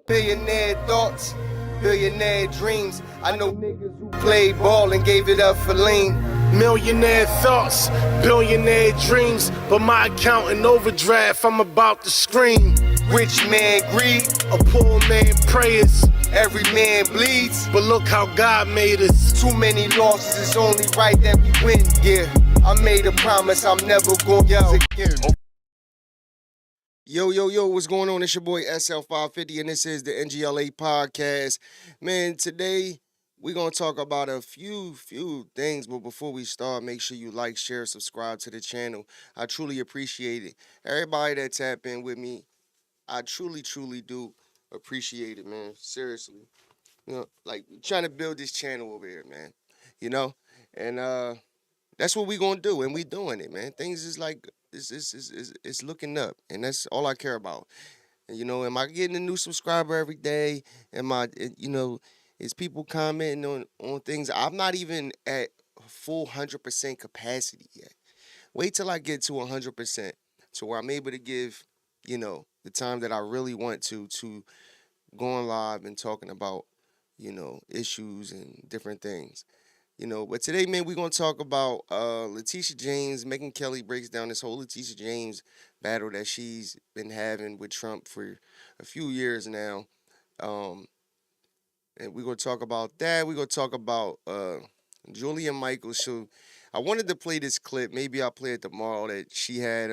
Billionaire thoughts, billionaire dreams. I know niggas who played ball and gave it up for lean. Millionaire thoughts, billionaire dreams, but my account in overdraft, I'm about to scream. Rich man greed, A poor man prayers, every man bleeds. but look how God made us. Too many losses, it's only right that we win. Yeah, I made a promise I'm never gonna lose again. Yo, what's going on? It's your boy SL550, and this is the N.G.L.A. podcast. Man, today we're going to talk about a few things, but before we start, make sure you like, share, subscribe to the channel. I truly appreciate it. Everybody that tap in with me, I truly do appreciate it, man. Seriously. You know, like, trying to build this channel over here, man. You know? And that's what we gonna do, and we doing it, man. Things is like it's looking up, and that's all I care about. And, you know, am I getting a new subscriber every day? Is people commenting on things? I'm not even at full 100% capacity yet. Wait till I get to 100% to where I'm able to give, the time that I really want to going live and talking about, issues and different things. But today, man, we're going to talk about Letitia James. Megyn Kelly breaks down this whole Letitia James battle that she's been having with Trump for a few years now. And we're going to talk about that. We're going to talk about Jullian Michaels. So I wanted to play this clip. Maybe I'll play it tomorrow that she had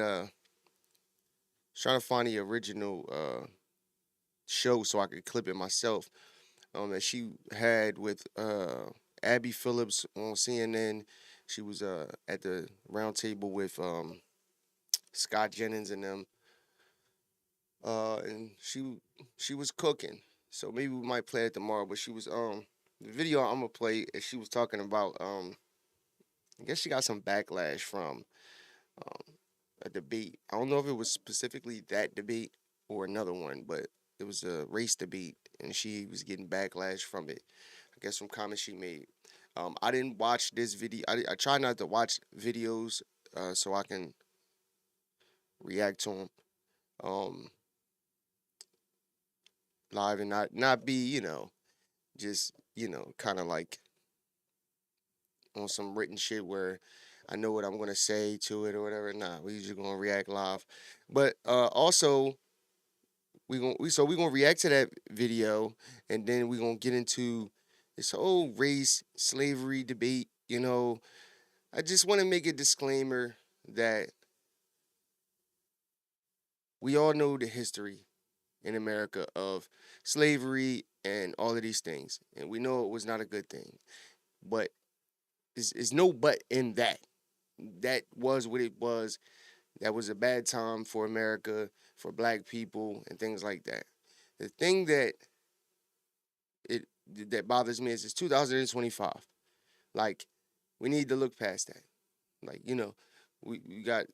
trying to find the original show so I could clip it myself that she had with Abby Phillips on CNN. She was at the round table with Scott Jennings and them, and she was cooking. So maybe we might play it tomorrow. But she was the video I'm gonna play. She was talking about I guess she got some backlash from a debate. I don't know if it was specifically that debate or another one, but it was a race debate, and she was getting backlash from it. I guess from comments she made. I didn't watch this video. I try not to watch videos so I can react to them live and not be, just, kind of like on some written shit where I know what I'm going to say to it or whatever. Nah, we just going to react live. But also, we're going to react to that video, and then we're going to get into this whole race slavery debate. I just want to make a disclaimer that we all know the history in America of slavery and all of these things, and we know it was not a good thing. But there's no but in that. That was what it was. That was a bad time for America, for black people, and things like that. The thing that bothers me is it's 2025. Like, we need to look past that. Like, we got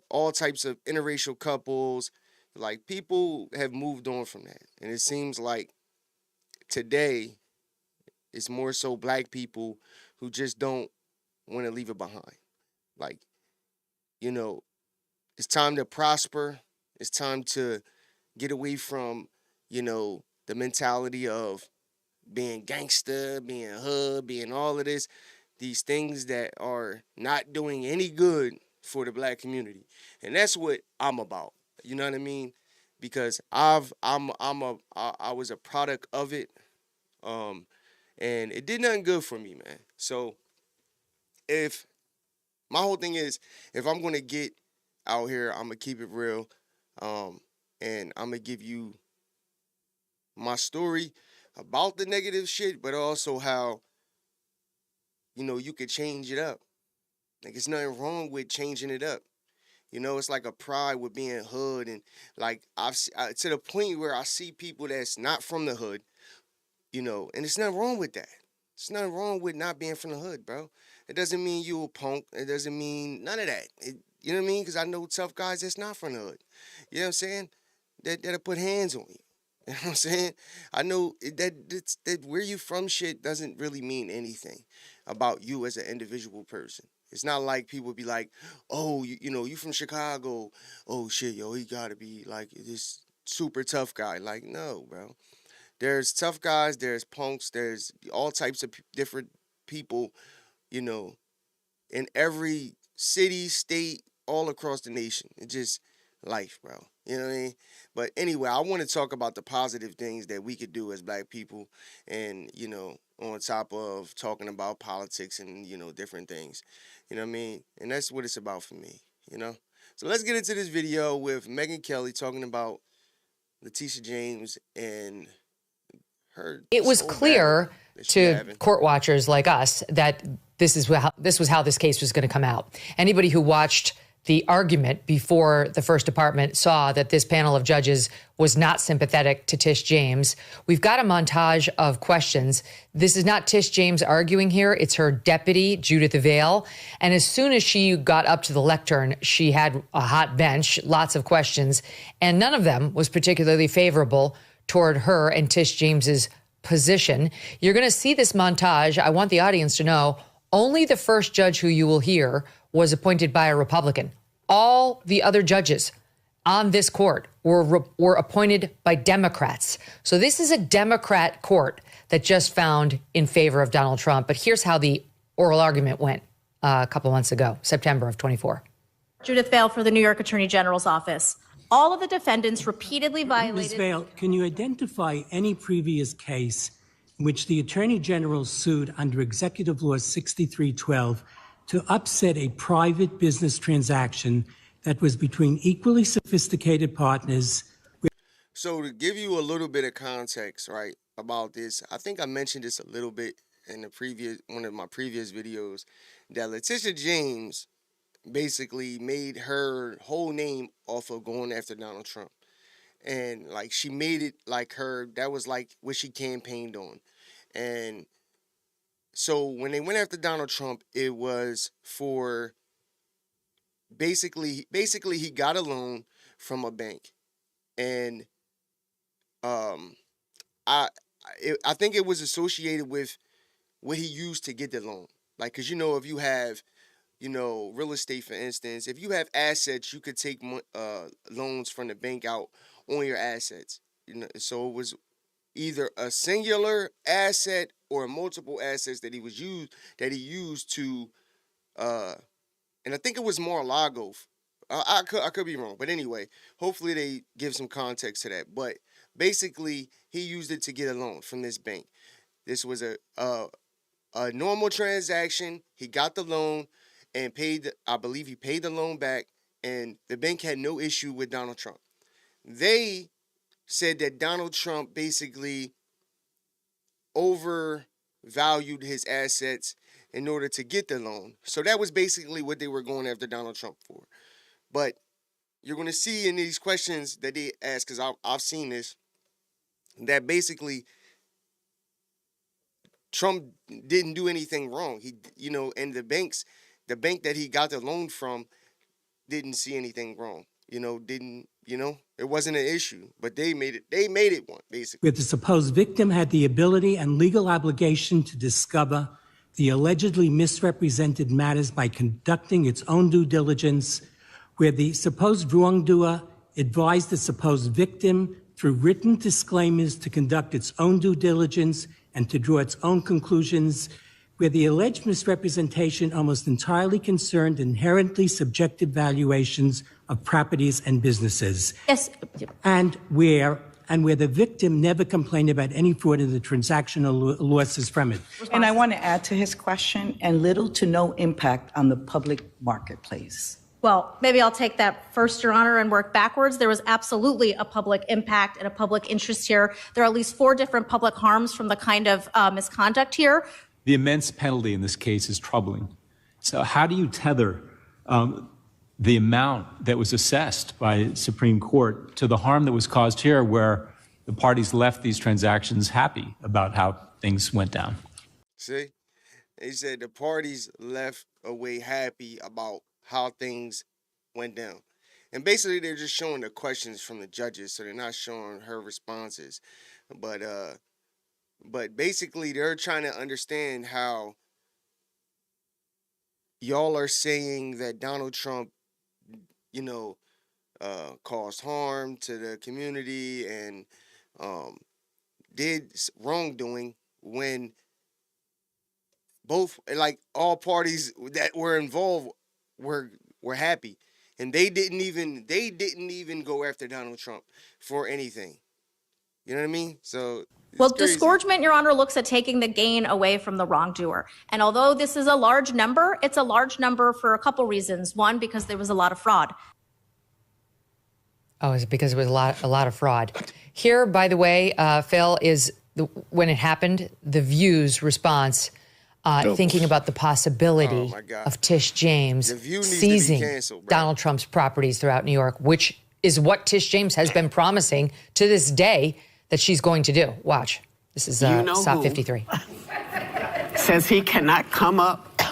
all types of interracial couples. Like, people have moved on from that. And it seems like today it's more so black people who just don't want to leave it behind. Like, it's time to prosper. It's time to get away from, the mentality of being gangster, being hood, being all of this. These things that are not doing any good for the black community. And that's what I'm about. You know what I mean? Because I was a product of it. And it did nothing good for me, man. So if my whole thing is, if I'm gonna get out here, I'm gonna keep it real. And I'm gonna give you my story about the negative shit, but also how, you could change it up. Like, it's nothing wrong with changing it up. It's like a pride with being hood, and like to the point where I see people that's not from the hood, and it's nothing wrong with that. It's nothing wrong with not being from the hood, bro. It doesn't mean you a punk. It doesn't mean none of that. You know what I mean? Because I know tough guys that's not from the hood. You know what I'm saying? That'll put hands on you. You know what I'm saying? I know that where you from shit doesn't really mean anything about you as an individual person. It's not like people be like, oh, you from Chicago. Oh, shit, yo, he got to be like this super tough guy. Like, no, bro. There's tough guys, there's punks, there's all types of different people, you know, in every city, state, all across the nation. It's just life, bro. You know what I mean? But anyway, I want to talk about the positive things that we could do as black people and, on top of talking about politics and, different things. You know what I mean? And that's what it's about for me, you know? So let's get into this video with Megyn Kelly talking about Letitia James and her It this was whole battle clear that she to having. court watchers like us that this was how this case was going to come out. Anybody who watched the argument before the first department saw that this panel of judges was not sympathetic to Tish James. We've got a montage of questions. This is not Tish James arguing here. It's her deputy, Judith Avail. And as soon as she got up to the lectern, she had a hot bench, lots of questions, and none of them was particularly favorable toward her and Tish James's position. You're going to see this montage. I want the audience to know only the first judge who you will hear was appointed by a Republican. All the other judges on this court were appointed by Democrats. So this is a Democrat court that just found in favor of Donald Trump. But here's how the oral argument went a couple months ago, September of 24. Judith Vail for the New York Attorney General's office. All of the defendants repeatedly violated. Ms. Vail, can you identify any previous case in which the Attorney General sued under Executive Law 6312 to upset a private business transaction that was between equally sophisticated partners? So to give you a little bit of context, right, about this, I think I mentioned this a little bit in one of my previous videos, that Letitia James basically made her whole name off of going after Donald Trump. And like she made it like that was like what she campaigned on. And so when they went after Donald Trump, it was for basically he got a loan from a bank. And I I think it was associated with what he used to get the loan. Like, cause if you have real estate, for instance, if you have assets, you could take loans from the bank out on your assets. So it was either a singular asset or multiple assets that he used to, and I think it was Mar-a-Lago. I could be wrong, but anyway, hopefully they give some context to that. But basically, he used it to get a loan from this bank. This was a normal transaction. He got the loan and I believe he paid the loan back, and the bank had no issue with Donald Trump. They said that Donald Trump basically overvalued his assets in order to get the loan. So that was basically what they were going after Donald Trump for. But you're going to see in these questions that they ask, because I've seen this, that basically Trump didn't do anything wrong. And the bank that he got the loan from didn't see anything wrong. It wasn't an issue, but they made it one, basically. Where the supposed victim had the ability and legal obligation to discover the allegedly misrepresented matters by conducting its own due diligence, where the supposed wrongdoer advised the supposed victim through written disclaimers to conduct its own due diligence and to draw its own conclusions, where the alleged misrepresentation almost entirely concerned inherently subjective valuations of properties and businesses. Yes. And where the victim never complained about any fraud in the transactional losses from it. And I want to add to his question, and little to no impact on the public marketplace. Well, maybe I'll take that first, Your Honor, and work backwards. There was absolutely a public impact and a public interest here. There are at least 4 different public harms from the kind of misconduct here. The immense penalty in this case is troubling. So how do you tether the amount that was assessed by the Supreme Court to the harm that was caused here, where the parties left these transactions happy about how things went down? See? They said the parties left away happy about how things went down. And basically they're just showing the questions from the judges, so they're not showing her responses. But basically they're trying to understand how y'all are saying that Donald Trump, caused harm to the community and did wrongdoing when both like all parties that were involved were were happy, and they didn't even go after Donald Trump for anything. You know what I mean? So Well, it's crazy. disgorgement, Your Honor, looks at taking the gain away from the wrongdoer. And although this is a large number, it's a large number for a couple reasons. One, because there was a lot of fraud. Oh, is it because it was a lot of fraud? Here, by the way, Phil, is when it happened, The View's response, thinking about the possibility of Tish James seizing canceled, bro. Donald Trump's properties throughout New York, which is what Tish James has been promising to this day that she's going to do. Watch. This is SOP 53. Says he cannot come up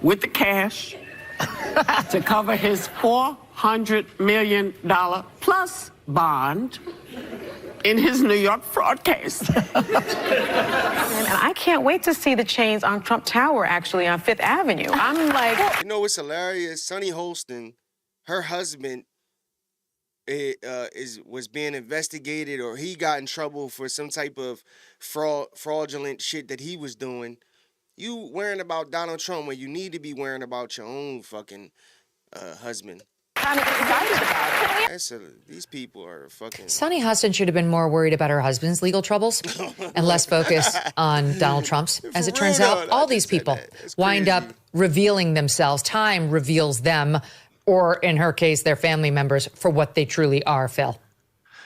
with the cash to cover his $400 million plus bond in his New York fraud case. And I can't wait to see the chains on Trump Tower, actually, on Fifth Avenue. I'm like... You know what's hilarious? Sonny Holston, her husband, was being investigated, or he got in trouble for some type of fraudulent shit that he was doing. You worrying about Donald Trump when you need to be worrying about your own fucking husband. I'm excited about it. These people are fucking... Sonny Hostin should have been more worried about her husband's legal troubles and less focused on Donald Trump's. As it turns out, all these people wind up revealing themselves. Time reveals them, or in her case, their family members, for what they truly are, Phil.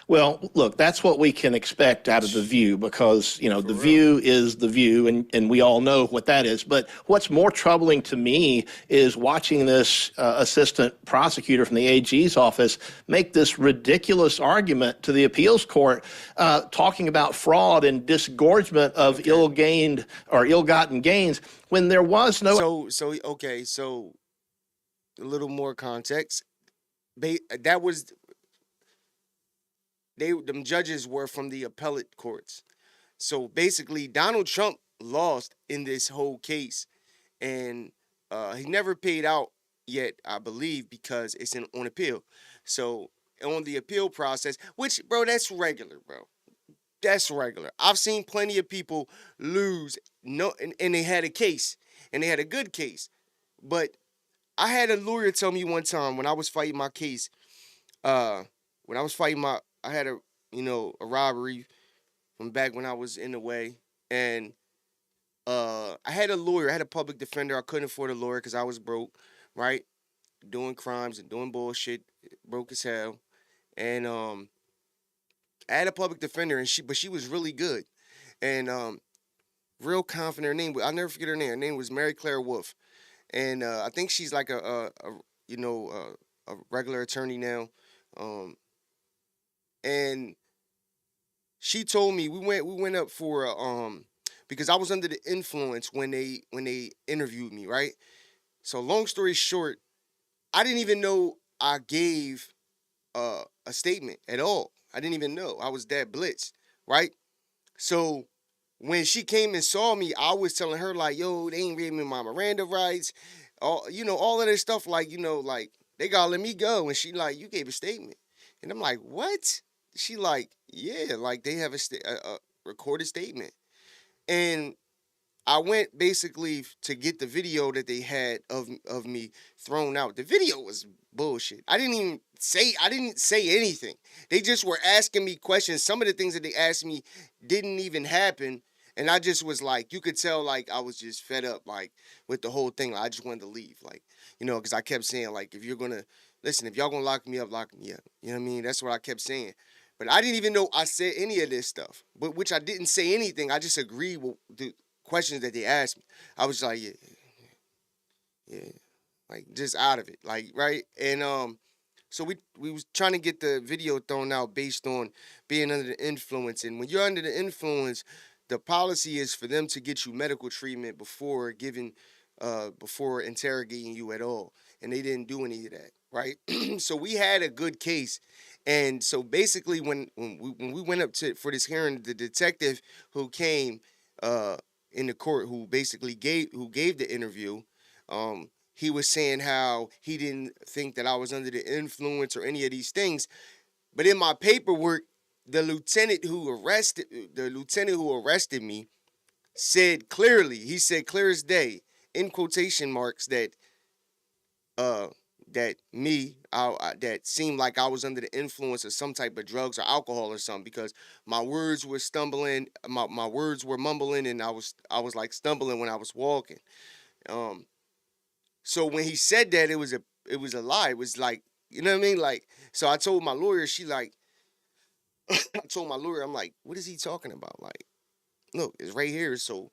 Well, look, that's what we can expect out of The View because, you know, The View is The View, and we all know what that is. But what's more troubling to me is watching this assistant prosecutor from the AG's office make this ridiculous argument to the appeals court talking about fraud and disgorgement of ill-gained or ill-gotten gains when there was no... So a little more context. Them judges were from the appellate courts. So basically, Donald Trump lost in this whole case, and he never paid out yet, I believe, because it's on appeal. So on the appeal process, which, bro, that's regular, bro. That's regular. I've seen plenty of people lose, and they had a case, and they had a good case. But I had a lawyer tell me one time when I was fighting my case, I had a robbery from back when I was in the way, and I had a lawyer, I had a public defender. I couldn't afford a lawyer because I was broke, right? Doing crimes and doing bullshit, broke as hell, and I had a public defender, and she was really good, and real confident. Her name, I'll never forget her name. Her name was Mary Claire Wolf, and I think she's like a regular attorney now. And she told me we went up for because I was under the influence when they interviewed me, right? So long story short, I didn't even know I gave a statement at all. I didn't even know. I was that blitzed, right? So when she came and saw me, I was telling her like, yo, they ain't reading me my Miranda rights, all of this stuff, like, like they gotta let me go. And she like, you gave a statement. And I'm like, what? She like, yeah, like they have a recorded statement. And I went basically to get the video that they had of me thrown out. The video was bullshit. I didn't say anything. They just were asking me questions. Some of the things that they asked me didn't even happen. And I just was like, you could tell like I was just fed up like with the whole thing. Like, I just wanted to leave. Like, because I kept saying like, if y'all gonna lock me up, lock me up. You know what I mean? That's what I kept saying. But I didn't even know I said any of this stuff. But which I didn't say anything. I just agreed with the questions that they asked me. I was like, yeah. Like just out of it. Like, right? And so we was trying to get the video thrown out based on being under the influence. And when you're under the influence, the policy is for them to get you medical treatment before interrogating you at all. And they didn't do any of that, right? So we had a good case. And so basically when we went up for this hearing, the detective who came in the court who basically gave the interview, he was saying how he didn't think that I was under the influence or any of these things. But in my paperwork, the lieutenant who arrested me said clearly, he said clear as day, in quotation marks, that that seemed like I was under the influence of some type of drugs or alcohol or something, because my words were stumbling, my words were mumbling, and I was like stumbling when I was walking. So when he said that, it was a lie. It was like, you know what I mean? Like, so I told my lawyer, I told my lawyer, I'm like, what is he talking about? Like, look, it's right here. So,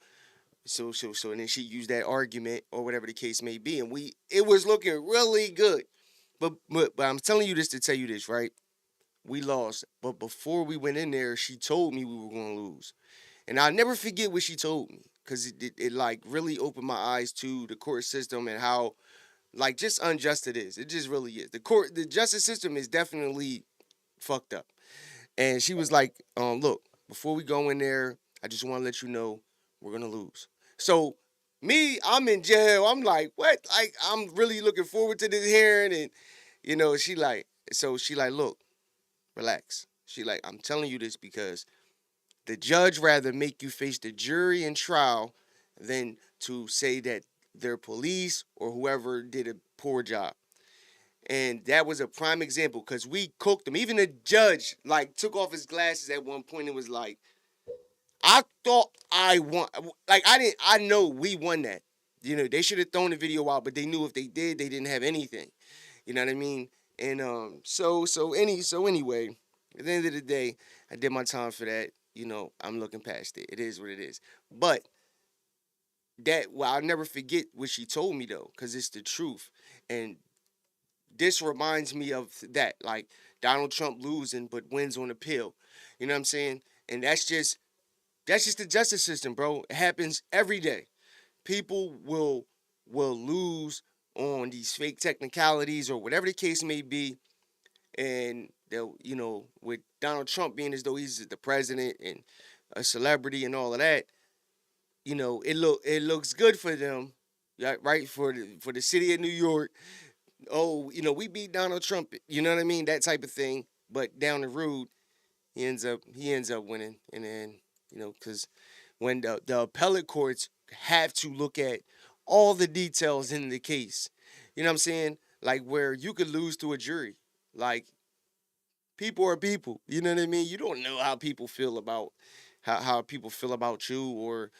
and then she used that argument or whatever the case may be, and it was looking really good. But I'm telling you this to tell you this, right? We lost, but before we went in there, she told me we were going to lose, and I'll never forget what she told me, because it like really opened my eyes to the court system and how like just unjust it is. It just really is. The justice system is definitely fucked up. And she was like, look, before we go in there, I just want to let you know we're going to lose. So me, I'm in jail. I'm like, what? Like, I'm really looking forward to this hearing. And, you know, she like, look, relax. She like, I'm telling you this because the judge rather make you face the jury in trial than to say that their police or whoever did a poor job. And that was a prime example, because we cooked them. Even the judge like took off his glasses at one point and was like, I thought I won. Like, I know we won that. You know, they should have thrown the video out, but they knew if they did, they didn't have anything. You know what I mean? And so anyway, at the end of the day, I did my time for that. You know, I'm looking past it. It is what it is. But I'll never forget what she told me, though, because it's the truth. And this reminds me of that, like Donald Trump losing but wins on appeal. You know what I'm saying? And that's just the justice system, bro. It happens every day. People will lose on these fake technicalities or whatever the case may be, and they'll, you know, with Donald Trump being as though he's the president and a celebrity and all of that, you know, it looks good for them, right? For the city of New York. Oh, you know, we beat Donald Trump, you know what I mean? That type of thing. But down the road, he ends up winning. And then, you know, because when the appellate courts have to look at all the details in the case, you know what I'm saying? Like, where you could lose to a jury. Like, people are people, you know what I mean? You don't know how people feel about how people feel about you or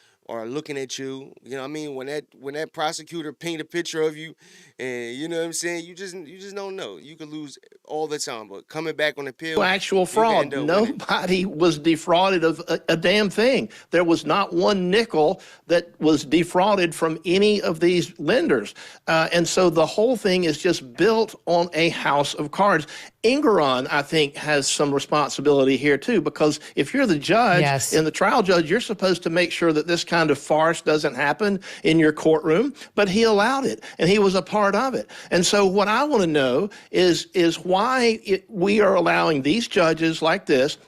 looking at you. You know what I mean? When that prosecutor paint a picture of you, and you know what I'm saying, you just don't know. You could lose all the time, but coming back on appeal, actual fraud. Nobody was defrauded of a damn thing. There was not one nickel that was defrauded from any of these lenders. And so the whole thing is just built on a house of cards. Engeron, I think, has some responsibility here, too, because if you're the judge Yes. and the trial judge, you're supposed to make sure that this kind of farce doesn't happen in your courtroom, but he allowed it, and he was a part of it. And so what I want to know is why we are allowing these judges like this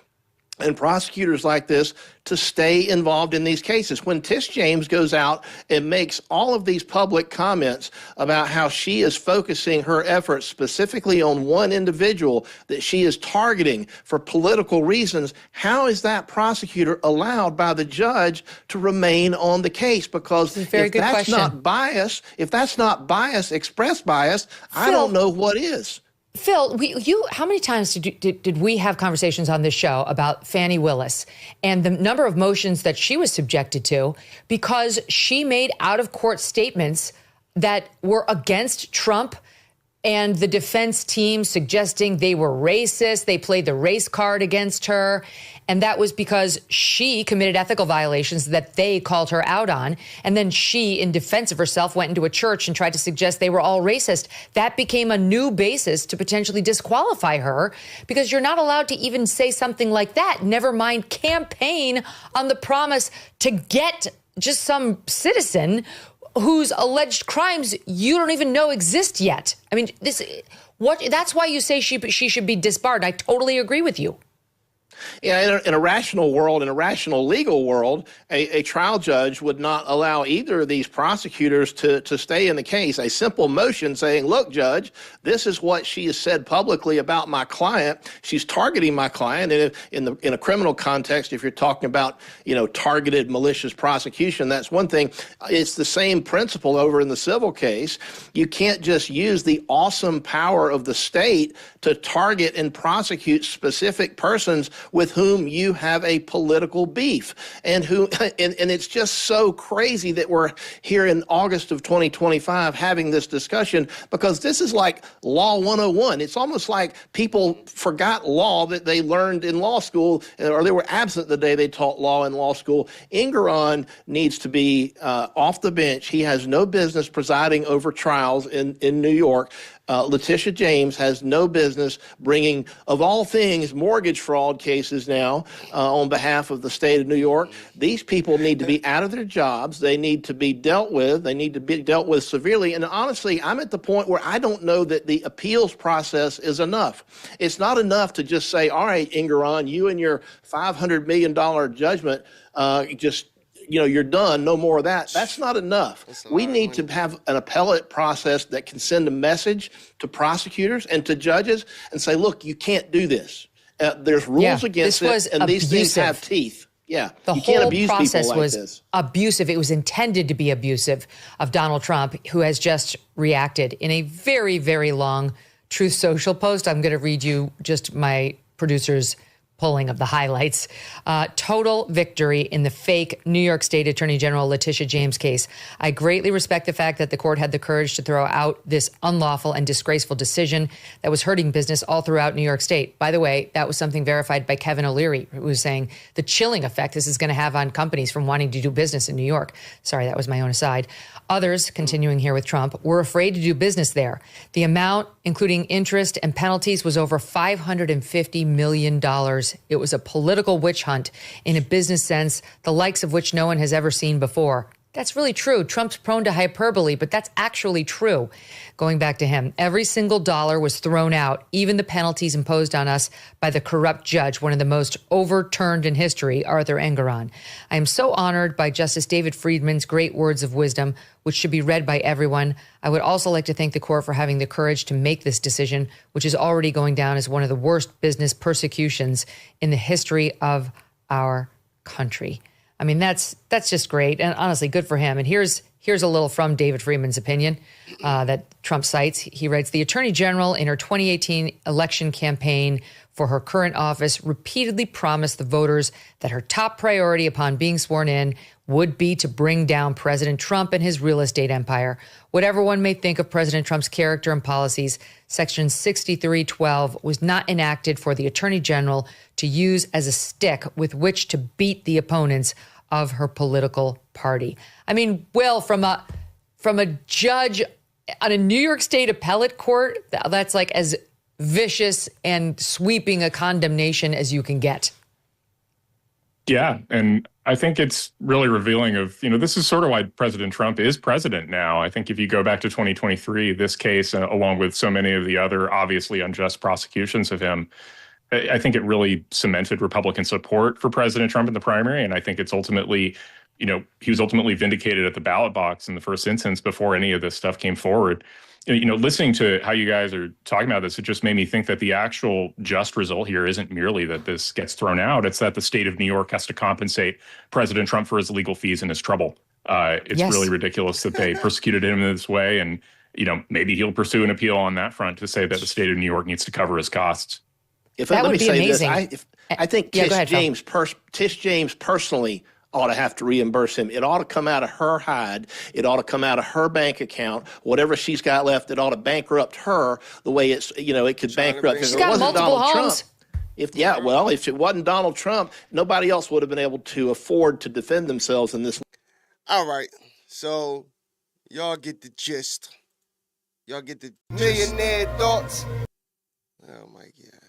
and prosecutors like this to stay involved in these cases. When Tish James goes out and makes all of these public comments about how she is focusing her efforts specifically on one individual that she is targeting for political reasons, how is that prosecutor allowed by the judge to remain on the case? Because if that's not bias, expressed bias, I don't know what is. Phil, how many times did we have conversations on this show about Fani Willis and the number of motions that she was subjected to because she made out-of-court statements that were against Trump and the defense team, suggesting they were racist, they played the race card against her, and that was because she committed ethical violations that they called her out on, and then she, in defense of herself, went into a church and tried to suggest they were all racist. That became a new basis to potentially disqualify her, because you're not allowed to even say something like that, never mind campaign on the promise to get just some citizen whose alleged crimes you don't even know exist yet. I mean, that's why you say she should be disbarred. I totally agree with you. Yeah, in a rational world, in a rational legal world, a trial judge would not allow either of these prosecutors to stay in the case. A simple motion saying, look, judge, this is what she has said publicly about my client. She's targeting my client. And in a criminal context, if you're talking about, targeted malicious prosecution, that's one thing. It's the same principle over in the civil case. You can't just use the awesome power of the state to target and prosecute specific persons with whom you have a political beef, and it's just so crazy that we're here in August of 2025 having this discussion, because this is like law 101. It's almost like people forgot law that they learned in law school, or they were absent the day they taught law in law school. N.G.L.A needs to be off the bench. He has no business presiding over trials in New York. Letitia James has no business bringing, of all things, mortgage fraud cases now on behalf of the state of New York. These people need to be out of their jobs. They need to be dealt with. They need to be dealt with severely. And honestly, I'm at the point where I don't know that the appeals process is enough. It's not enough to just say, all right, N.G.L.A, you and your $500 million judgment, you're done, no more of that. That's not enough. We need to have an appellate process that can send a message to prosecutors and to judges and say, look, you can't do this. There's rules against it, and these things have teeth. Yeah, the you can't whole abuse process people like was this. abusive. It was intended to be abusive of Donald Trump, who has just reacted in a very, very long Truth Social post. I'm going to read you just my producer's pulling of the highlights. Total victory in the fake New York State Attorney General Letitia James case. I greatly respect the fact that the court had the courage to throw out this unlawful and disgraceful decision that was hurting business all throughout New York State. By the way, that was something verified by Kevin O'Leary, who was saying the chilling effect this is going to have on companies from wanting to do business in New York. Sorry, that was my own aside. Others, continuing here with Trump, were afraid to do business there. The amount, including interest and penalties, was over $550 million. It was a political witch hunt in a business sense, the likes of which no one has ever seen before. That's really true. Trump's prone to hyperbole, but that's actually true. Going back to him, every single dollar was thrown out, even the penalties imposed on us by the corrupt judge, one of the most overturned in history, Arthur Engoron. I am so honored by Justice David Friedman's great words of wisdom, which should be read by everyone. I would also like to thank the court for having the courage to make this decision, which is already going down as one of the worst business persecutions in the history of our country. I mean, that's just great. And honestly, good for him. And here's a little from David Friedman's opinion that Trump cites. He writes, the Attorney General in her 2018 election campaign for her current office repeatedly promised the voters that her top priority upon being sworn in would be to bring down President Trump and his real estate empire. Whatever one may think of President Trump's character and policies, Section 6312 was not enacted for the Attorney General to use as a stick with which to beat the opponents of her political party. I mean, Will, from a judge on a New York State appellate court, that's like as vicious and sweeping a condemnation as you can get. Yeah, and I think it's really revealing of, this is sort of why President Trump is president now. I think if you go back to 2023, this case, along with so many of the other obviously unjust prosecutions of him, I think it really cemented Republican support for President Trump in the primary. And I think it's ultimately, he was ultimately vindicated at the ballot box in the first instance before any of this stuff came forward. Listening to how you guys are talking about this, it just made me think that the actual just result here isn't merely that this gets thrown out. It's that the state of New York has to compensate President Trump for his legal fees and his trouble. It's really ridiculous that they persecuted him in this way. And, maybe he'll pursue an appeal on that front to say that the state of New York needs to cover his costs. That would be amazing. I think Tish James personally ought to have to reimburse him. It ought to come out of her hide. It ought to come out of her bank account. Whatever she's got left, it ought to bankrupt her the way it could bankrupt. She's got multiple homes. If it wasn't Donald Trump, nobody else would have been able to afford to defend themselves in this. All right. So y'all get the gist. Y'all get the millionaire thoughts. Oh my God.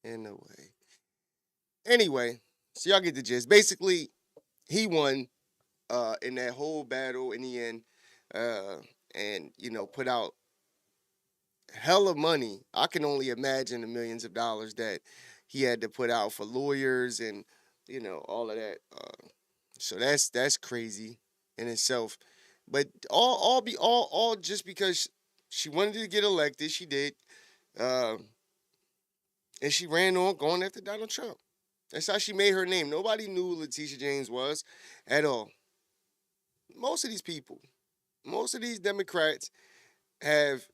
In no way. Anyway, so y'all get the gist. Basically, he won in that whole battle in the end, and put out hella money. I can only imagine the millions of dollars that he had to put out for lawyers and, all of that. So that's crazy in itself. But all just because she wanted to get elected, she did. And she ran on going after Donald Trump. That's how she made her name. Nobody knew who Letitia James was at all. Most of these people, most of these Democrats have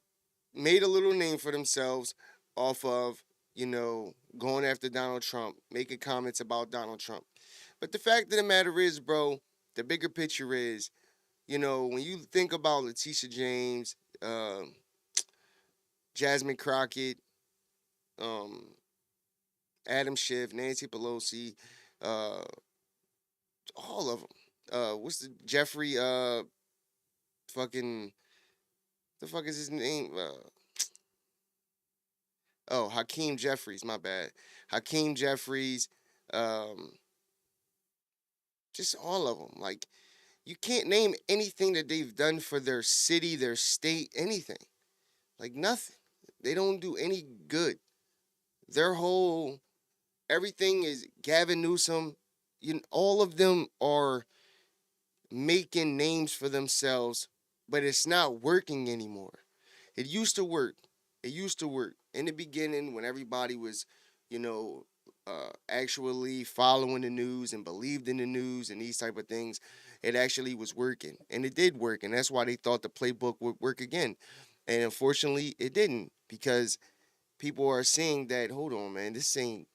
made a little name for themselves off of, going after Donald Trump, making comments about Donald Trump. But the fact of the matter is, bro, the bigger picture is, when you think about Letitia James, Jasmine Crockett, Adam Schiff, Nancy Pelosi, all of them. What's the Jeffrey? Fucking the fuck is his name? Hakeem Jeffries. My bad. Hakeem Jeffries. Just all of them. Like, you can't name anything that they've done for their city, their state, anything. Like, nothing. They don't do any good. Their whole everything is Gavin Newsom. All of them are making names for themselves, but it's not working anymore. It used to work. It used to work in the beginning when everybody was, actually following the news and believed in the news and these type of things. It actually was working, and it did work, and that's why they thought the playbook would work again. And unfortunately, it didn't, because people are seeing that, hold on, man, this ain't,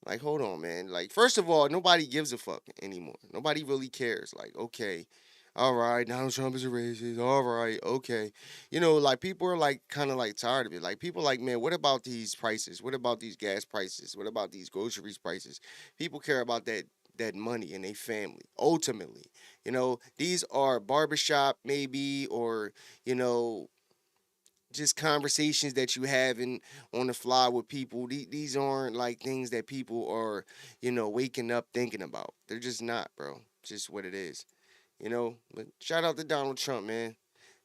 like, hold on, man. Like, first of all, nobody gives a fuck anymore. Nobody really cares. Like, okay, all right, Donald Trump is a racist. All right, okay. Like, people are, like, kind of, like, tired of it. Like, people like, man, what about these prices? What about these gas prices? What about these groceries prices? People care about that money and their family, ultimately. These are barbershop, maybe, or, just conversations that you have on the fly with people. These aren't like things that people are, waking up thinking about. They're just not, bro. Just what it is, But shout out to Donald Trump, man.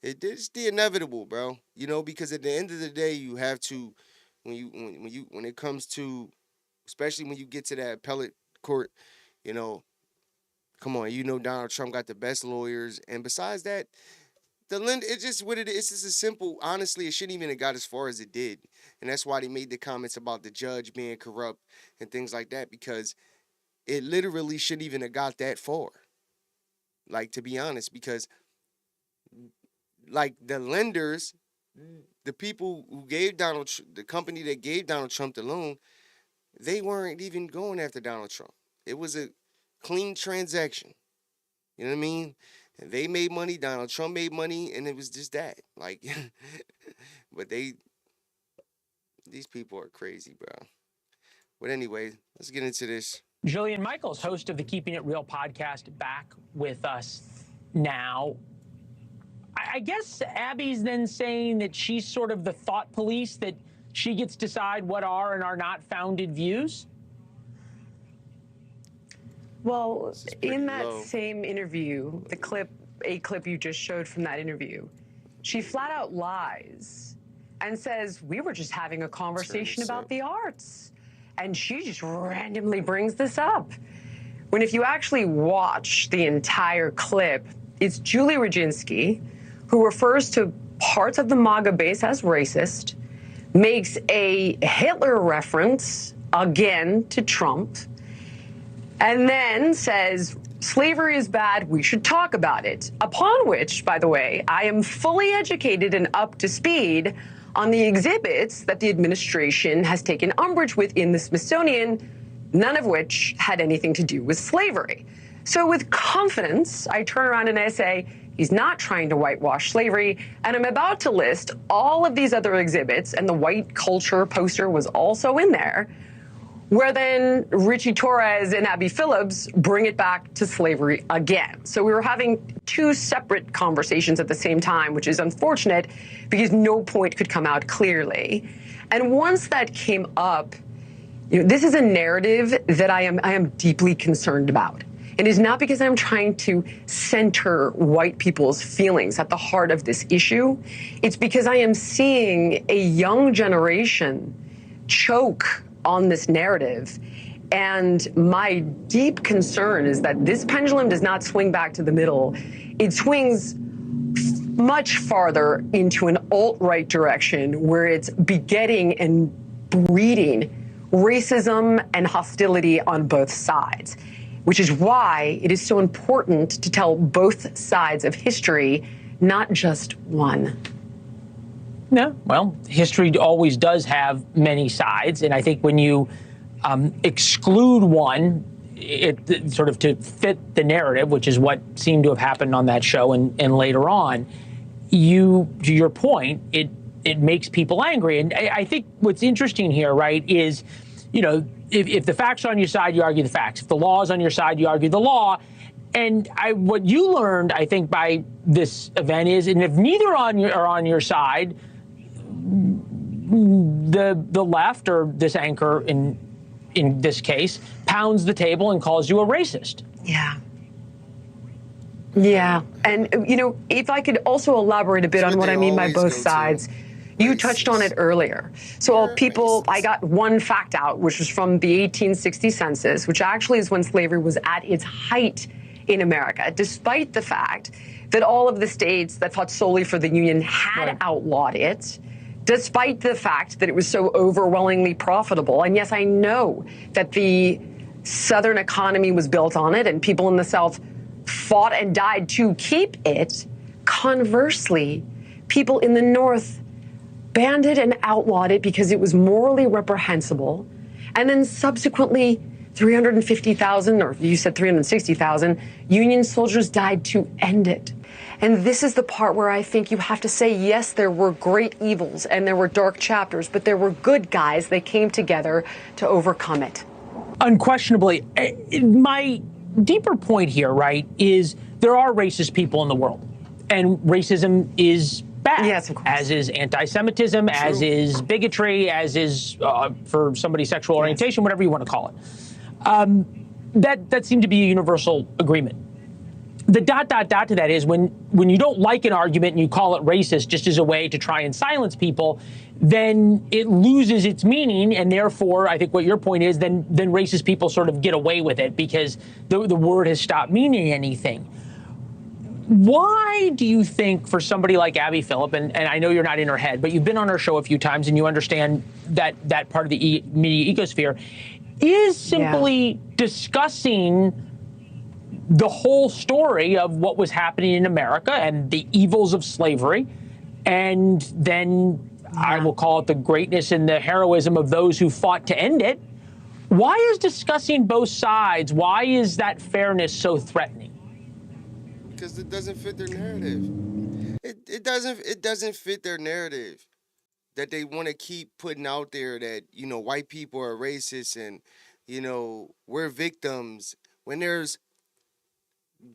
It's the inevitable, bro. Because at the end of the day, you have to, when it comes to, especially when you get to that appellate court, come on, Donald Trump got the best lawyers, and besides that, it's just what it is. It's just a simple, honestly, it shouldn't even have got as far as it did. And that's why they made the comments about the judge being corrupt and things like that, because it literally shouldn't even have got that far. Like, to be honest, because, like, the lenders, the people who gave the company that gave Donald Trump the loan, they weren't even going after Donald Trump. It was a clean transaction. You know what I mean? And they made money, Donald Trump made money, and it was just that. Like, but these people are crazy, bro. But anyway, let's get into this. Jullian Michaels, host of the Keeping It Real podcast, back with us now. I guess Abby's then saying that she's sort of the thought police, that she gets to decide what are and are not founded views? Well, in that low. same interview, a clip you just showed from that interview, she flat out lies and says, we were just having a conversation about the arts. And she just randomly brings this up. When if you actually watch the entire clip, it's Julie Rodzinski, who refers to parts of the MAGA base as racist, makes a Hitler reference again to Trump, and then says, slavery is bad, we should talk about it. Upon which, by the way, I am fully educated and up to speed on the exhibits that the administration has taken umbrage with in the Smithsonian, none of which had anything to do with slavery. So with confidence, I turn around and I say, he's not trying to whitewash slavery, and I'm about to list all of these other exhibits, and the white culture poster was also in there, where then Richie Torres and Abby Phillips bring it back to slavery again. So we were having two separate conversations at the same time, which is unfortunate because no point could come out clearly. And once that came up, this is a narrative that I am deeply concerned about. It is not because I'm trying to center white people's feelings at the heart of this issue. It's because I am seeing a young generation choke on this narrative. And my deep concern is that this pendulum does not swing back to the middle. It swings much farther into an alt-right direction where it's begetting and breeding racism and hostility on both sides, which is why it is so important to tell both sides of history, not just one. Yeah, well, history always does have many sides, and I think when you exclude one, it sort of to fit the narrative, which is what seemed to have happened on that show and later on, to your point, it makes people angry. And I think what's interesting here, right, is, if the facts are on your side, you argue the facts. If the law is on your side, you argue the law. And what you learned, I think, by this event is, and if neither are on your side, the left, or this anchor in this case, pounds the table and calls you a racist. Yeah. Yeah. And, if I could also elaborate a bit on what I mean by both sides. You touched on it earlier. So I got one fact out, which was from the 1860 census, which actually is when slavery was at its height in America, despite the fact that all of the states that fought solely for the Union had outlawed it, despite the fact that it was so overwhelmingly profitable. And yes, I know that the Southern economy was built on it and people in the South fought and died to keep it. Conversely, people in the North banned it and outlawed it because it was morally reprehensible. And then subsequently, 350,000, or you said 360,000, Union soldiers died to end it. And this is the part where I think you have to say, yes, there were great evils and there were dark chapters, but there were good guys that came together to overcome it. Unquestionably. My deeper point here, right, is there are racist people in the world, and racism is bad. Yes, of course. As is anti-Semitism, as is bigotry, as is for somebody's sexual orientation, whatever you want to call it. That seemed to be a universal agreement. The ... to that is when you don't like an argument and you call it racist just as a way to try and silence people, then it loses its meaning, and therefore, I think what your point is, then racist people sort of get away with it because the word has stopped meaning anything. Why do you think, for somebody like Abby Phillip, and I know you're not in her head, but you've been on her show a few times and you understand that part of the media ecosphere, is simply discussing the whole story of what was happening in America and the evils of slavery, and then I will call it the greatness and the heroism of those who fought to end it. Why is discussing both sides, why is that fairness so threatening? Because it doesn't fit their narrative. It doesn't fit their narrative that they want to keep putting out there, that white people are racist and we're victims, when there's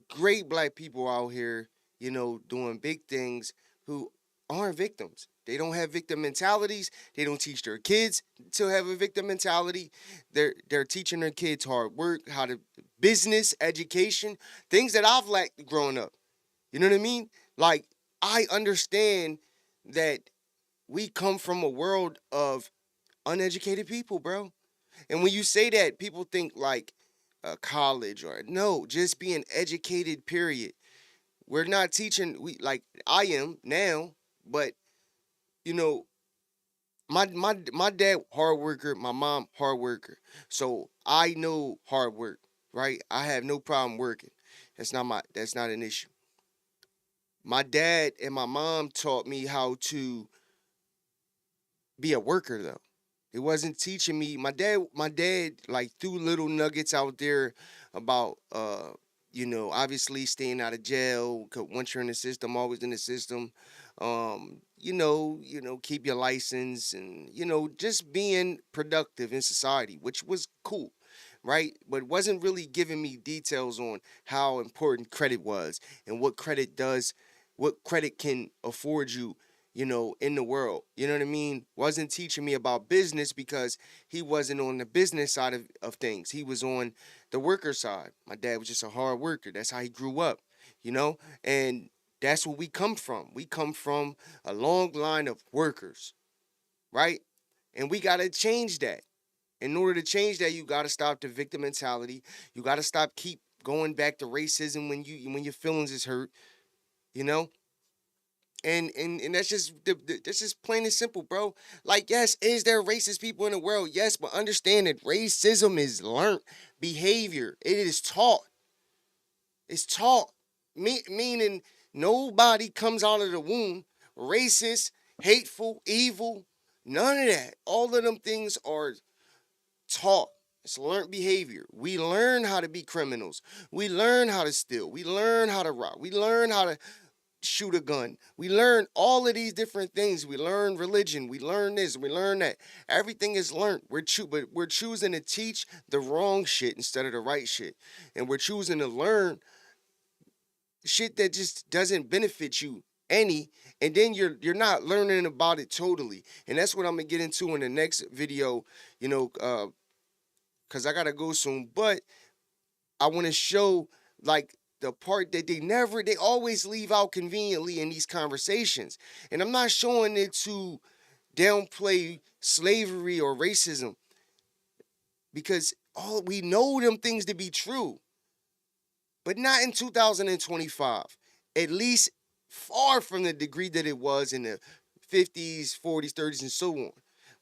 great black people out here doing big things who aren't victims. They don't have victim mentalities. They don't teach their kids to have a victim mentality. They're teaching their kids hard work, how to business, education, things that I've lacked growing up. You know what I mean? Like, I understand that we come from a world of uneducated people, bro. And when you say that, people think like college, or no, just being educated, period. We're not teaching, I am now, but my dad hard worker, my mom hard worker. So I know hard work, right? I have no problem working. That's not an issue. My dad and my mom taught me how to be a worker, though. It wasn't teaching me. My dad like threw little nuggets out there about obviously staying out of jail. 'Cause once you're in the system, always in the system. Keep your license, and just being productive in society, which was cool, right? But it wasn't really giving me details on how important credit was and what credit does, what credit can afford you, in the world. You know what I mean? Wasn't teaching me about business because he wasn't on the business side of things. He was on the worker side. My dad was just a hard worker. That's how he grew up, and that's where we come from. We come from a long line of workers, right? And we got to change that. In order to change that, you got to stop the victim mentality. You got to stop keep going back to racism when your feelings is hurt, you know? And that's just that's just plain and simple, bro. Like, yes, is there racist people in the world? Yes, but understand that racism is learned behavior. It is taught. It's taught. Meaning nobody comes out of the womb racist, hateful, evil. None of that. All of them things are taught. It's learned behavior. We learn how to be criminals. We learn how to steal. We learn how to rob. We learn how to shoot a gun. We learn all of these different things. We learn religion. We learn this. We learn that. Everything is learned. But we're choosing to teach the wrong shit instead of the right shit. And we're choosing to learn shit that just doesn't benefit you any, and then you're not learning about it totally. And that's what I'm gonna get into in the next video, you know, because I gotta go soon. But I want to show like the part that they always leave out conveniently in these conversations. And I'm not showing it to downplay slavery or racism, because all we know them things to be true, but not in 2025. At least far from the degree that it was in the 50s, 40s, 30s, and so on.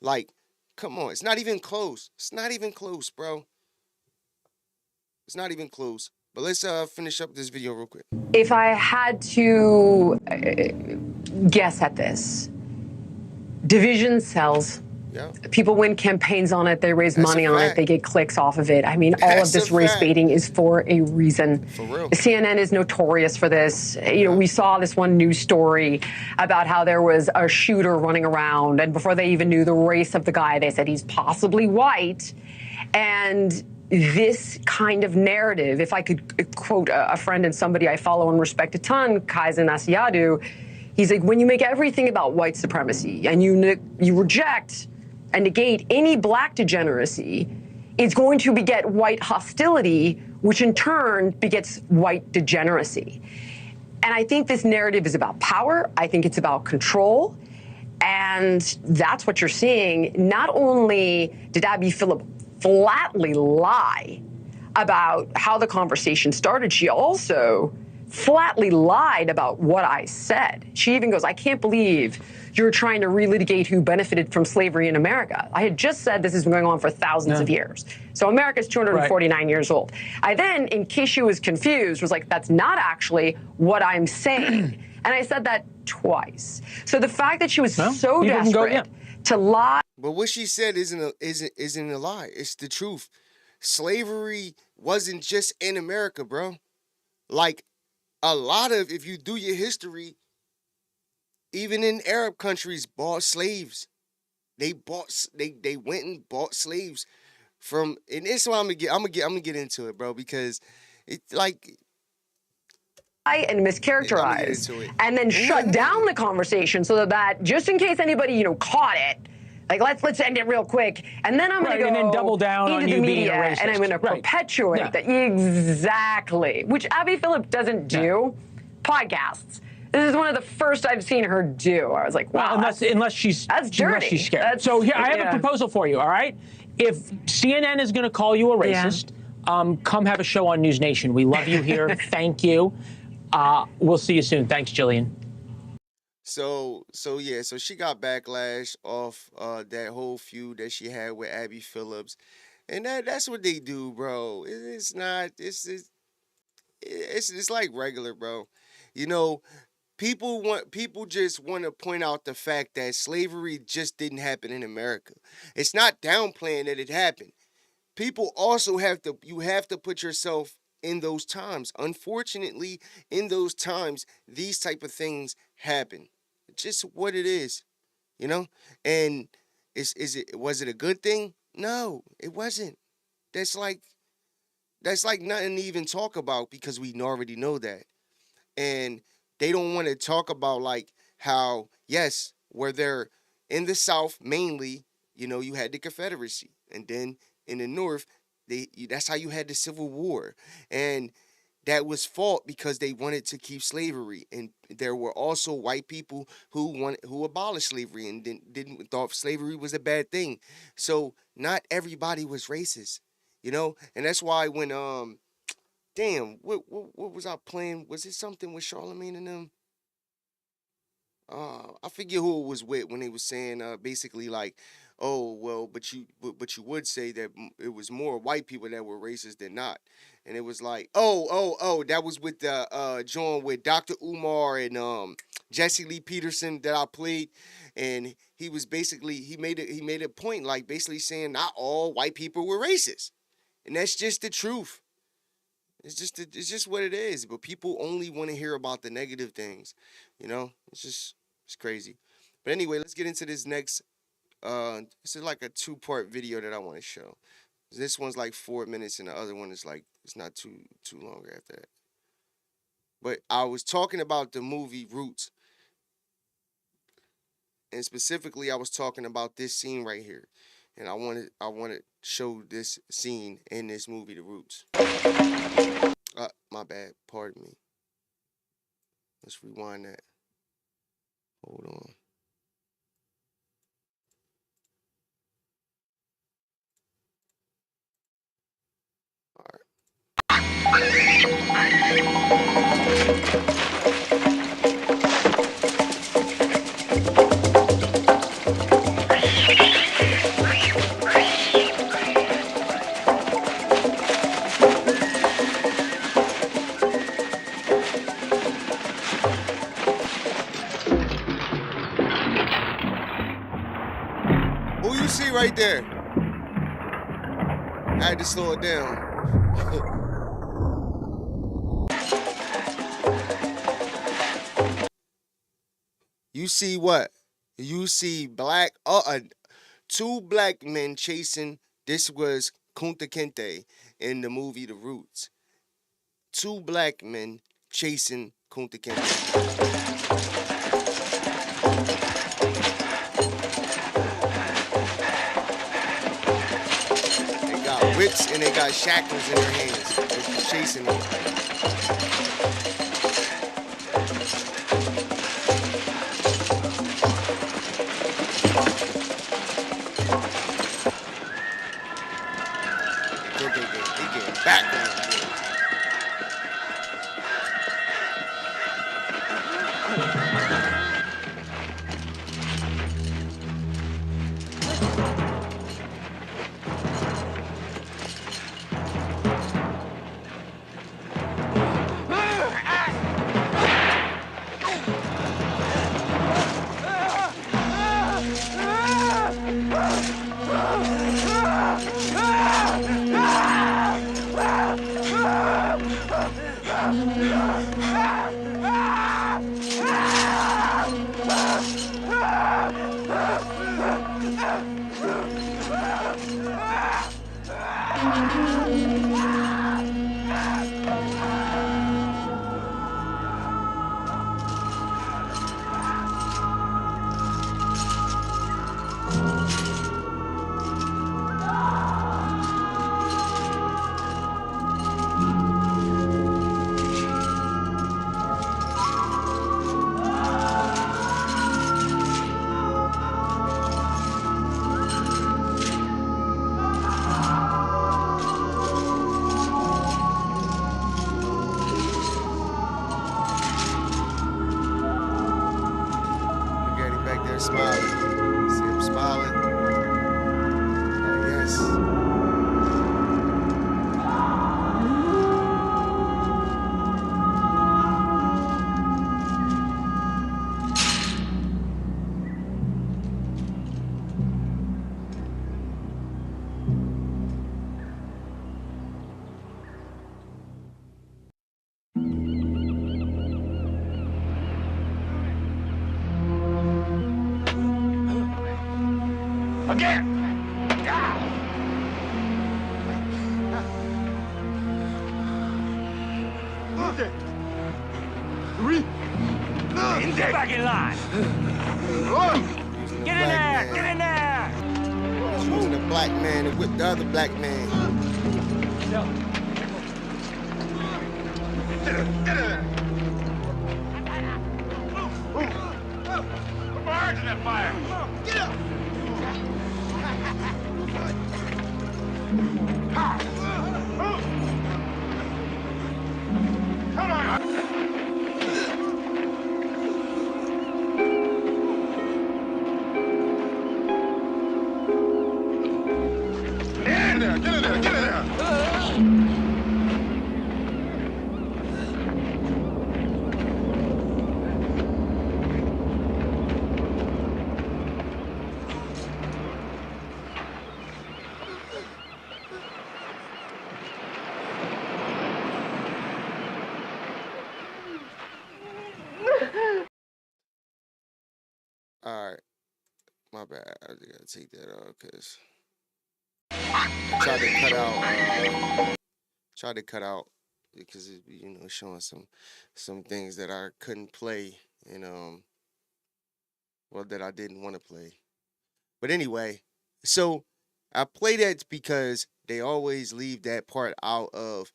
Like, come on, it's not even close. It's not even close, bro. It's not even close. But let's finish up this video real quick. If I had to guess at this, division sells. Yeah. People win campaigns on it. They raise money on it. They get clicks off of it. I mean, all of this race baiting is for a reason. For real. CNN is notorious for this. You know, we saw this one news story about how there was a shooter running around, and before they even knew the race of the guy, they said he's possibly white. And this kind of narrative, if I could quote a friend and somebody I follow and respect a ton, Kaizen Asiadu, he's like, when you make everything about white supremacy and you reject and negate any black degeneracy, it's going to beget white hostility, which in turn begets white degeneracy. And I think this narrative is about power. I think it's about control. And that's what you're seeing. Not only did Abby Phillip flatly lie about how the conversation started, she also flatly lied about what I said. She even goes, I can't believe you're trying to relitigate who benefited from slavery in America. I had just said this has been going on for thousands of years. So America's 249 years old. I then, in case she was confused, was like, that's not actually what I'm saying. And I said that twice. So the fact that she was so desperate to lie. But what she said isn't a lie. It's the truth. Slavery wasn't just in America, bro. Like, a lot of, if you do your history, even in Arab countries, bought slaves. They went and bought slaves from, and this is what I'm gonna get into it, bro, because it's like, and mischaracterize, and then shut down the conversation so that just in case anybody caught it, like let's end it real quick, and then I'm going to go and then double down into on the you media, being a racist. and I'm going to perpetuate that exactly, which Abby Phillip doesn't do. Podcasts. This is one of the first I've seen her do. I was like, wow, unless she's dirty. Unless she's scared. So here, I have a proposal for you. All right, if CNN is going to call you a racist, come have a show on News Nation. We love you here. Thank you. We'll see you soon. Thanks, Jillian. So she got backlash off that whole feud that she had with Abby Phillips, and that's what they do, bro. It's like regular, bro. You know, people just want to point out the fact that slavery just didn't happen in America. It's not downplaying that it happened. People also have to put yourself in those times. Unfortunately, in those times, these type of things happen. It's just what it is, you know? And was it a good thing? No, it wasn't. That's like nothing to even talk about, because we already know that. And they don't want to talk about like how, yes, where they're in the South mainly, you had the Confederacy, and then in the North, that's how you had the Civil War. And that was fought because they wanted to keep slavery, and there were also white people who abolished slavery and didn't thought slavery was a bad thing. So not everybody was racist, and that's why when damn, what was I playing? Was it something with Charlemagne and them? I forget who it was with when they was saying basically like, oh well, but you would say that it was more white people that were racist than not, and it was like, oh, that was with the joint with Dr. Umar and Jesse Lee Peterson that I played, and he was basically he made a point like basically saying not all white people were racist, and that's just the truth. It's just what it is. But people only want to hear about the negative things, it's crazy. But anyway, let's get into this next. This is like a 2-part video that I want to show. This one's like 4 minutes, and the other one is like it's not too long after that. But I was talking about the movie Roots, and specifically, I was talking about this scene right here, and I want to show this scene in this movie, The Roots. My bad. Pardon me. Let's rewind that. Hold on. Who you see right there? I had to slow it down. You see what? You see two black men chasing. This was Kunta Kinte in the movie The Roots. Two black men chasing Kunta Kinte. Whips and they got shackles in their hands. They're chasing them. They get back on them. Smiling. See him smiling. Yes. Again! Get back in line! Get in there! Get in there! Choosing a black man to whip the other black man. Barge in that fire! Get up! Come on! Get in there! Get in there! Get in there! All right, my bad. I gotta take that out because I tried to cut out because it, showing some things that I couldn't play and well that I didn't want to play. But anyway, so I play that because they always leave that part out of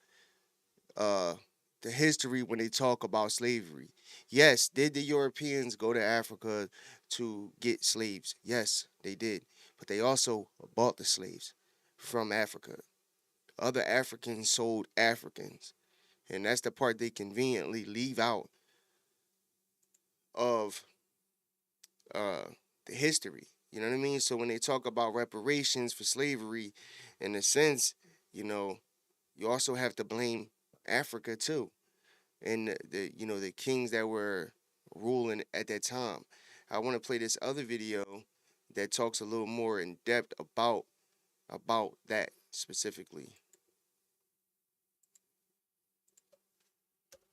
uh the history when they talk about slavery. Yes, did the Europeans go to Africa to get slaves? Yes, they did. But they also bought the slaves from Africa. Other Africans sold Africans. And that's the part they conveniently leave out of uh the history. You know what I mean? So when they talk about reparations for slavery, in a sense, you know, you also have to blame Africa too, and the kings that were ruling at that time. I want to play this other video that talks a little more in depth about that specifically.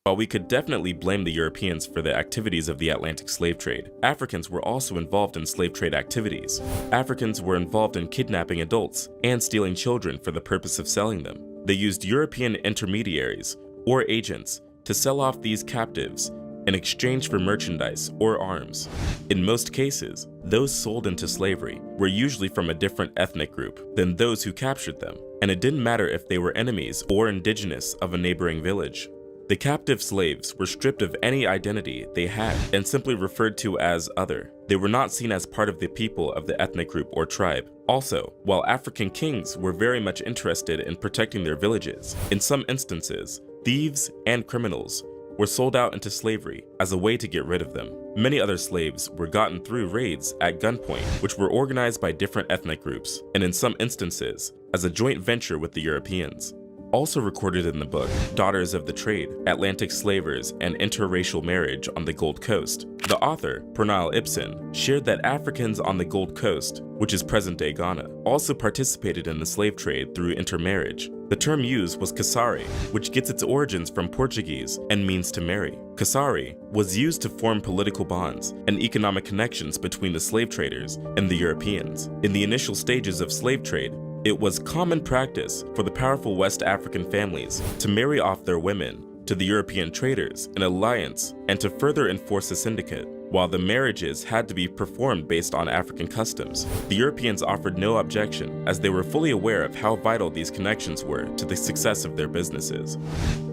While we could definitely blame the Europeans for the activities of the Atlantic slave trade, Africans were also involved in slave trade activities. Africans were involved in kidnapping adults and stealing children for the purpose of selling them. They used European intermediaries or agents to sell off these captives in exchange for merchandise or arms. In most cases, those sold into slavery were usually from a different ethnic group than those who captured them, and it didn't matter if they were enemies or indigenous of a neighboring village. The captive slaves were stripped of any identity they had and simply referred to as other. They were not seen as part of the people of the ethnic group or tribe. Also, while African kings were very much interested in protecting their villages, in some instances, thieves and criminals were sold out into slavery as a way to get rid of them. Many other slaves were gotten through raids at gunpoint, which were organized by different ethnic groups, and in some instances, as a joint venture with the Europeans. Also recorded in the book, Daughters of the Trade, Atlantic Slavers and Interracial Marriage on the Gold Coast, the author, Pernille Ibsen, shared that Africans on the Gold Coast, which is present-day Ghana, also participated in the slave trade through intermarriage. The term used was casare, which gets its origins from Portuguese and means to marry. Casare was used to form political bonds and economic connections between the slave traders and the Europeans. In the initial stages of slave trade, it was common practice for the powerful West African families to marry off their women to the European traders in alliance and to further enforce the syndicate. While the marriages had to be performed based on African customs, the Europeans offered no objection as they were fully aware of how vital these connections were to the success of their businesses.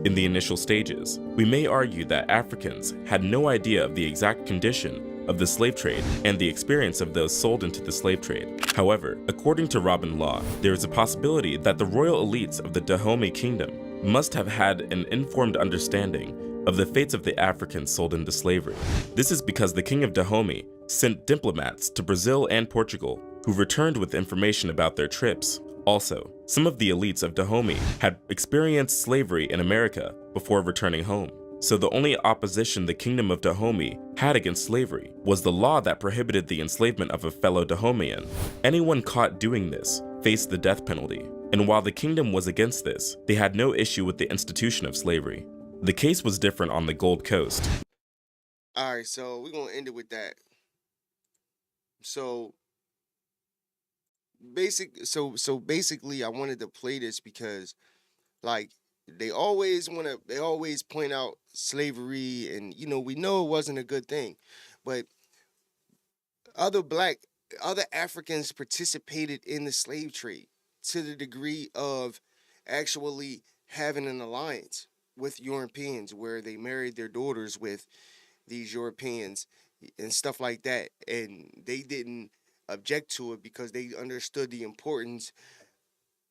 In the initial stages, we may argue that Africans had no idea of the exact condition of the slave trade and the experience of those sold into the slave trade. However, according to Robin Law, there is a possibility that the royal elites of the Dahomey Kingdom must have had an informed understanding of the fates of the Africans sold into slavery. This is because the King of Dahomey sent diplomats to Brazil and Portugal who returned with information about their trips. Also, some of the elites of Dahomey had experienced slavery in America before returning home. So the only opposition the Kingdom of Dahomey had against slavery was the law that prohibited the enslavement of a fellow Dahomeyan. Anyone caught doing this faced the death penalty, and while the kingdom was against this, they had no issue with the institution of slavery. The case was different on the Gold Coast. All right, so we're gonna end it with that. So basically, I wanted to play this because, like, they always point out slavery, and we know it wasn't a good thing, but other Africans participated in the slave trade to the degree of actually having an alliance. with Europeans, where they married their daughters with these Europeans and stuff like that, and they didn't object to it because they understood the importance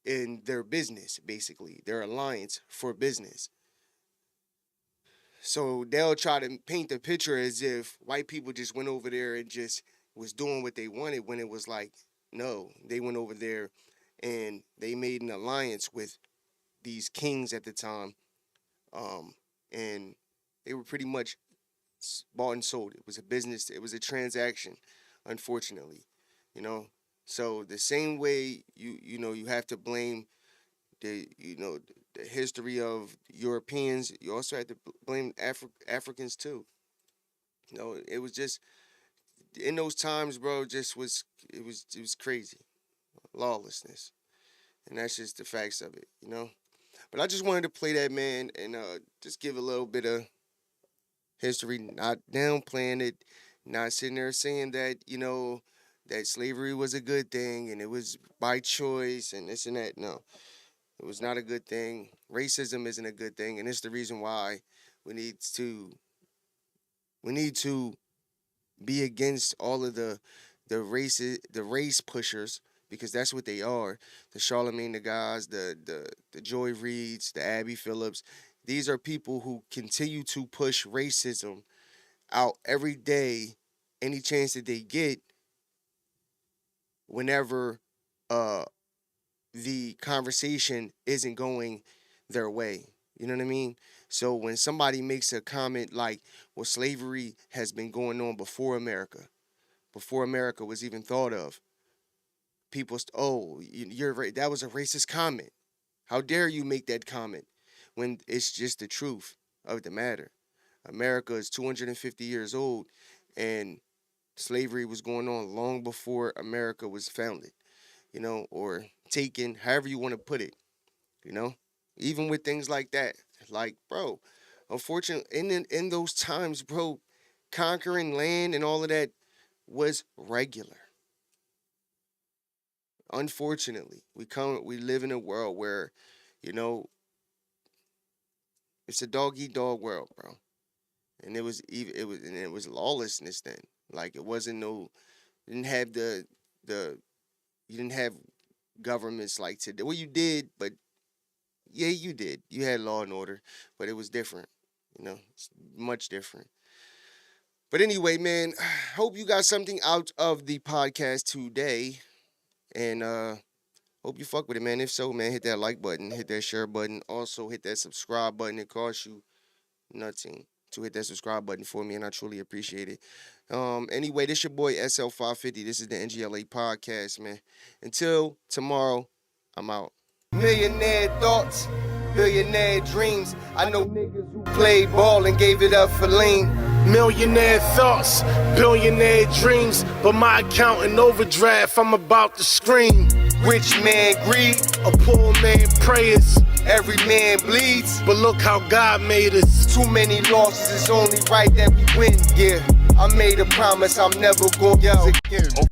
in their business, basically their alliance for business. So they'll try to paint the picture as if white people just went over there and just was doing what they wanted, when it was like, no, they went over there and they made an alliance with these kings at the time, and they were pretty much bought and sold. It was a business. It was a transaction, unfortunately, you know. So the same way you have to blame the the history of Europeans, you also have to blame Africans too. It was just in those times, bro. It was crazy, lawlessness, and that's just the facts of it. But I just wanted to play that, man, and just give a little bit of history, not downplaying it, not sitting there saying that, that slavery was a good thing and it was by choice and this and that. No, it was not a good thing. Racism isn't a good thing, and it's the reason why we need to be against all of the race pushers, because that's what they are. The Charlemagne the guys, the Joy Reids, the Abby Phillips. These are people who continue to push racism out every day, any chance that they get, whenever the conversation isn't going their way. You know what I mean? So when somebody makes a comment like, well, slavery has been going on before America was even thought of, people, you're right, that was a racist comment. How dare you make that comment, when it's just the truth of the matter. America is 250 years old, and slavery was going on long before America was founded, or taken, however you want to put it, even with things like that. Like, bro, unfortunately, in those times, bro, conquering land and all of that was regular. Unfortunately, we live in a world where, it's a dog eat dog world, bro. And it was lawlessness then. Like, it wasn't you didn't have you didn't have governments like today. Well, you did, but yeah, you did. You had law and order, but it was different. It's much different. But anyway, man, hope you got something out of the podcast today. And hope you fuck with it, man. If so, man, hit that like button, hit that share button. Also, hit that subscribe button. It costs you nothing to hit that subscribe button for me, and I truly appreciate it. Anyway, this your boy SL550. This is the N.G.L.A. podcast, man. Until tomorrow, I'm out. Millionaire thoughts, billionaire dreams. I know niggas who played ball and gave it up for lean. Millionaire thoughts, billionaire dreams, but my account in overdraft, I'm about to scream. Rich man greed, a poor man prayers. Every man bleeds, but look how God made us. Too many losses, it's only right that we win. Yeah, I made a promise I'm never gonna lose again.